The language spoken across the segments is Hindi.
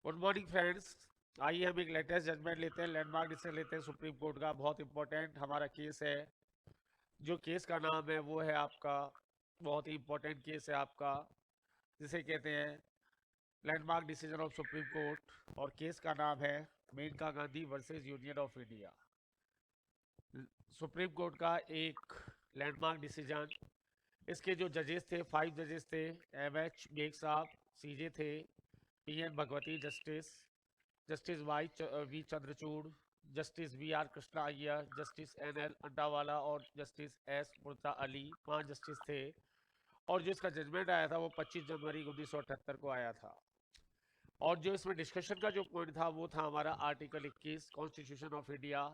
Good morning friends. आइए हम एक लेटेस्ट जजमेंट लेते हैं, लैंडमार्क डिसीजन लेते हैं सुप्रीम कोर्ट का। बहुत इंपॉर्टेंट हमारा केस है। जो केस का नाम है वो है आपका, बहुत ही इंपॉर्टेंट केस है आपका, जिसे कहते हैं landmark decision of Supreme Court. और केस का नाम है Maneka Gandhi versus Union of India. Supreme Court का एक लैंडमार्क डिसीजन। इसके जो जजेस थे, 5 जजेस थे। एम एच बेग साहब सीजे थे, P N Bhagwati justice, justice V Chandrachud, justice V R Krishna Iyer, justice N L Untwalia और justice S Murtaza Ali, 5 justice थे। और जो इसका जजमेंट आया था वो 25 जनवरी 1978 को आया था। और जो इसमें डिस्कशन का जो पॉइंट था वो था हमारा आर्टिकल 21 कॉन्स्टिट्यूशन ऑफ इंडिया।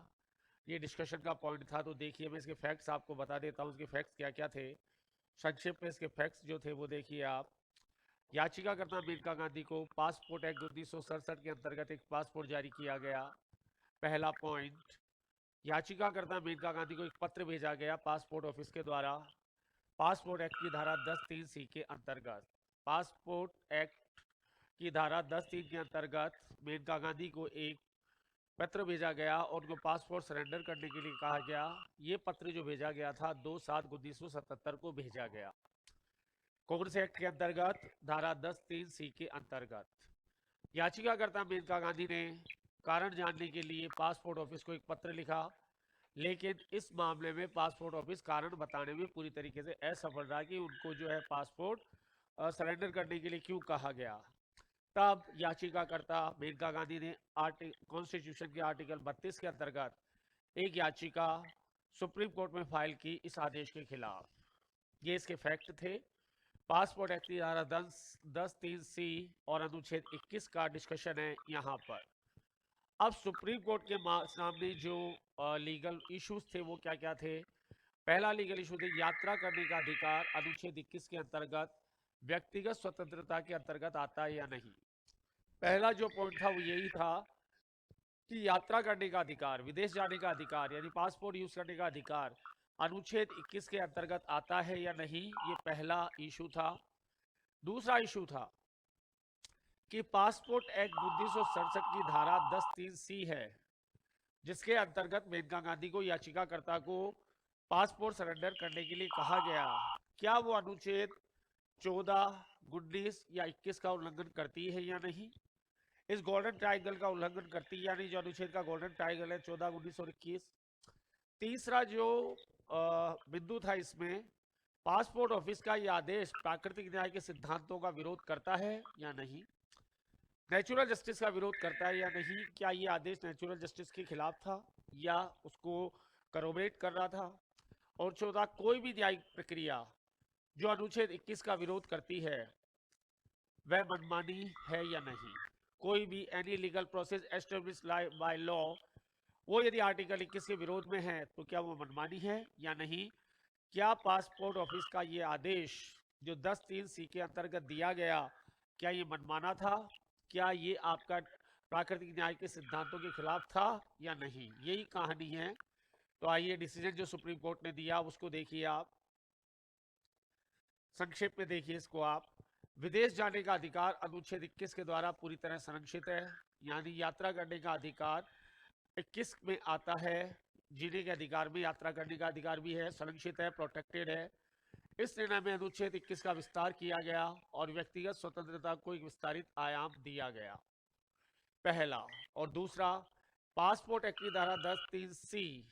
ये डिस्कशन का पॉइंट था। तो देखिए, मैं इसके फैक्ट्स आपको बता देता हूँ, इसके फैक्ट्स क्या क्या थे। संक्षिप्त में इसके फैक्ट्स जो थे वो देखिए आप। याचिकाकर्ता मेनका गांधी को पासपोर्ट एक्ट 1967 के अंतर्गत एक पासपोर्ट जारी किया गया। पहला पॉइंट, याचिकाकर्ता मेनका गांधी को एक पत्र भेजा गया पासपोर्ट ऑफिस के द्वारा, पासपोर्ट एक्ट की धारा 10(3)(c) के अंतर्गत। पासपोर्ट एक्ट की धारा 10(3) के अंतर्गत मेनका गांधी को एक पत्र भेजा गया और उनको पासपोर्ट सरेंडर करने के लिए कहा गया। ये पत्र जो भेजा गया था 2/7/1977 को भेजा गया। कौन से एक्ट के अंतर्गत? धारा 10(3)(c) के अंतर्गत। याचिकाकर्ता मेनका गांधी ने कारण जानने के लिए पासपोर्ट ऑफिस को एक पत्र लिखा, लेकिन इस मामले में पासपोर्ट ऑफिस कारण बताने में पूरी तरीके से असफल रहा कि उनको जो है पासपोर्ट सरेंडर करने के लिए क्यों कहा गया। तब याचिकाकर्ता मेनका गांधी ने कॉन्स्टिट्यूशन के आर्टिकल 32 के अंतर्गत एक याचिका सुप्रीम कोर्ट में फाइल की इस आदेश के खिलाफ। ये इसके फैक्ट थे। पासपोर्ट एक्ट की धारा 10(3)(c) और अनुच्छेद 21 का डिस्कशन है यहाँ पर। अब सुप्रीम कोर्ट के सामने जो लीगल इश्यूज थे वो क्या क्या थे। पहला लीगल इशू थे यात्रा करने का अधिकार, अनुच्छेद 21 के अंतर्गत व्यक्तिगत स्वतंत्रता के अंतर्गत आता है या नहीं। पहला जो पॉइंट था वो यही था कि यात्रा करने का अधिकार, विदेश जाने का अधिकार, यानी पासपोर्ट यूज करने का अधिकार अनुच्छेद 21 के अंतर्गत आता है या नहीं। ये पहला इशू था। दूसरा इशू था कि पासपोर्ट एक्ट 1967 की धारा 10(3)(c) है, जिसके अंतर्गत मेनका गांधी को याचिकाकर्ता को पासपोर्ट सरेंडर करने के लिए कहा गया। क्या वो अनुच्छेद 14, 19 या 21 का उल्लंघन करती है या नहीं। इस गोल्डन ट्राइंगल का उल्लंघन करती है या नहीं, जो अनुच्छेद का गोल्डन ट्राइंगल है 14, 19 और 21। तीसरा जो बिंदु था इसमें, पासपोर्ट ऑफिस का यह आदेश प्राकृतिक न्याय के सिद्धांतों का विरोध करता है या नहीं। नेचुरल जस्टिस का विरोध करता है या नहीं। क्या ये आदेश नेचुरल जस्टिस के खिलाफ था या उसको करोबरेट कर रहा था। और चौथा, कोई भी न्यायिक प्रक्रिया जो अनुच्छेद 21 का विरोध करती है वह मनमानी है या नहीं। कोई भी any legal process establish by law, वो यदि आर्टिकल 21 के विरोध में है तो क्या वो मनमानी है या नहीं। क्या पासपोर्ट ऑफिस का ये आदेश जो 10(3)(c) के अंतर्गत दिया गया, क्या ये मनमाना था, क्या ये आपका प्राकृतिक न्याय के सिद्धांतों के खिलाफ था या नहीं। यही कहानी है। तो आइए डिसीजन जो सुप्रीम कोर्ट ने दिया उसको देखिए आप। संक्षेप में देखिए इसको आप। विदेश जाने का अधिकार अनुच्छेद 21 के द्वारा पूरी तरह संरक्षित है, यानी यात्रा करने का अधिकार 21 में आता है। जीने के अधिकार में यात्रा करने का अधिकार भी है, संरक्षित है, प्रोटेक्टेड है। इस निर्णय में अनुच्छेद 21 का विस्तार किया गया और व्यक्तिगत स्वतंत्रता को एक विस्तारित आयाम दिया गया, पहला। और दूसरा, पासपोर्ट एक्ट की धारा 10(3)(c)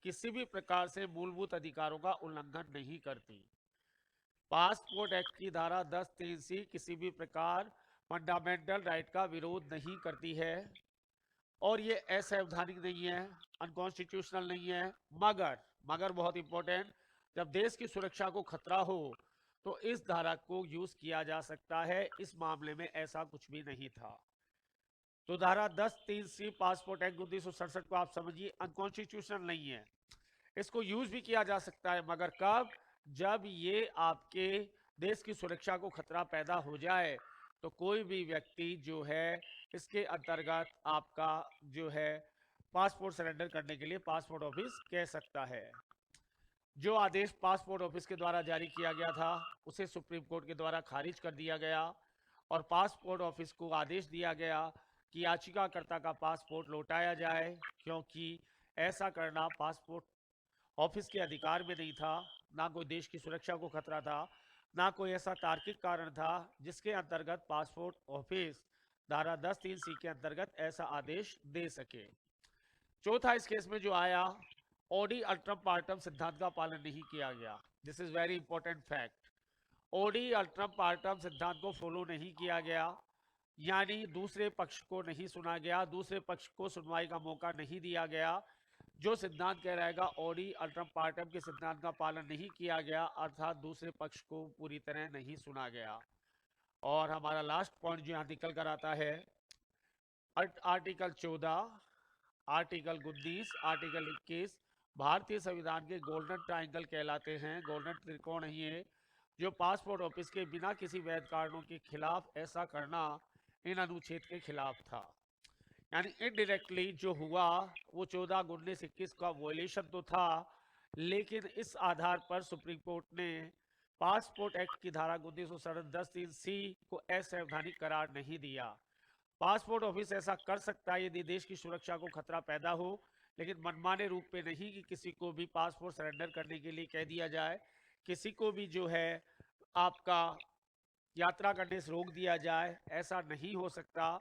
किसी भी प्रकार से मूलभूत अधिकारों का उल्लंघन नहीं करती। पासपोर्ट एक्ट की धारा 10(3)(c) किसी भी प्रकार फंडामेंटल राइट का विरोध नहीं करती है और ये असंवैधानिक नहीं है, अनकॉन्स्टिट्यूशनल नहीं है। मगर मगर बहुत इंपॉर्टेंट, जब देश की सुरक्षा को खतरा हो तो इस धारा को यूज किया जा सकता है। इस मामले में ऐसा कुछ भी नहीं था। तो धारा 10(3)(c) पासपोर्ट एक्ट 1967 को आप समझिए अनकॉन्स्टिट्यूशनल नहीं है। इसको यूज भी किया जा सकता है, मगर कब? जब ये आपके देश की सुरक्षा को खतरा पैदा हो जाए तो कोई भी व्यक्ति जो है इसके अंतर्गत आपका जो है पासपोर्ट सरेंडर करने के लिए पासपोर्ट ऑफिस कह सकता है। जो आदेश पासपोर्ट ऑफिस के द्वारा जारी किया गया था उसे सुप्रीम कोर्ट के द्वारा खारिज कर दिया गया और पासपोर्ट ऑफिस को आदेश दिया गया कि याचिकाकर्ता का पासपोर्ट लौटाया जाए, क्योंकि ऐसा करना पासपोर्ट ऑफिस के अधिकार में नहीं था। ना कोई देश की सुरक्षा को खतरा था, ना कोई ऐसा तार्किक कारण था जिसके अंतर्गत पासपोर्ट ऑफिस धारा 10(3)(c) के अंतर्गत ऐसा आदेश दे सके। चौथा इस केस में जो आया, ओडी अल्ट्रम पार्टम सिद्धांत का पालन नहीं किया गया। This is very important fact. ओडी अल्ट्रम पार्टम सिद्धांत को फॉलो नहीं किया गया, यानी दूसरे पक्ष को नहीं सुना गया, दूसरे पक्ष को सुनवाई का मौका नहीं दिया गया। जो सिद्धांत कह रहेगा ओडी अल्ट्रम पार्टम के सिद्धांत का पालन नहीं किया गया, अर्थात दूसरे पक्ष को पूरी तरह नहीं सुना गया। और हमारा लास्ट पॉइंट जो यहाँ निकल कर आता है, आर्टिकल 14, आर्टिकल 19, आर्टिकल 21 भारतीय संविधान के गोल्डन ट्राइंगल कहलाते हैं, गोल्डन त्रिकोण ही है, जो पासपोर्ट ऑफिस के बिना किसी वैध कारणों के खिलाफ ऐसा करना इन अनुच्छेद के खिलाफ था। यानी इनडायरेक्टली जो हुआ वो 14, 19, 21 का वॉयलेशन तो था, लेकिन इस आधार पर सुप्रीम कोर्ट ने पासपोर्ट एक्ट की धारा 1910(3)(c) को असंवैधानिक करार नहीं दिया। पासपोर्ट ऑफिस ऐसा कर सकता है यदि देश की सुरक्षा को खतरा पैदा हो, लेकिन मनमाने रूप में नहीं कि किसी को भी पासपोर्ट सरेंडर करने के लिए कह दिया जाए, किसी को भी जो है आपका यात्रा करने से रोक दिया जाए, ऐसा नहीं हो सकता।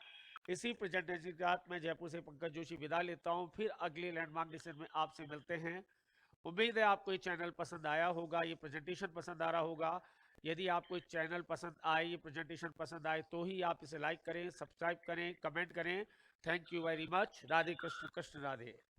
इसी प्रेजेंटेशन के साथ मैं जयपुर से पंकज जोशी विदा लेता हूं, फिर अगले लैंडमार्क डिसीजन में आपसे मिलते हैं। उम्मीद है आपको ये चैनल पसंद आया होगा, ये प्रेजेंटेशन पसंद आ रहा होगा। यदि आपको ये चैनल पसंद आए, ये प्रेजेंटेशन पसंद आए, तो ही आप इसे लाइक करें, सब्सक्राइब करें, कमेंट करें। Thank you very much. Radhe Krishna, Krishna Radhe.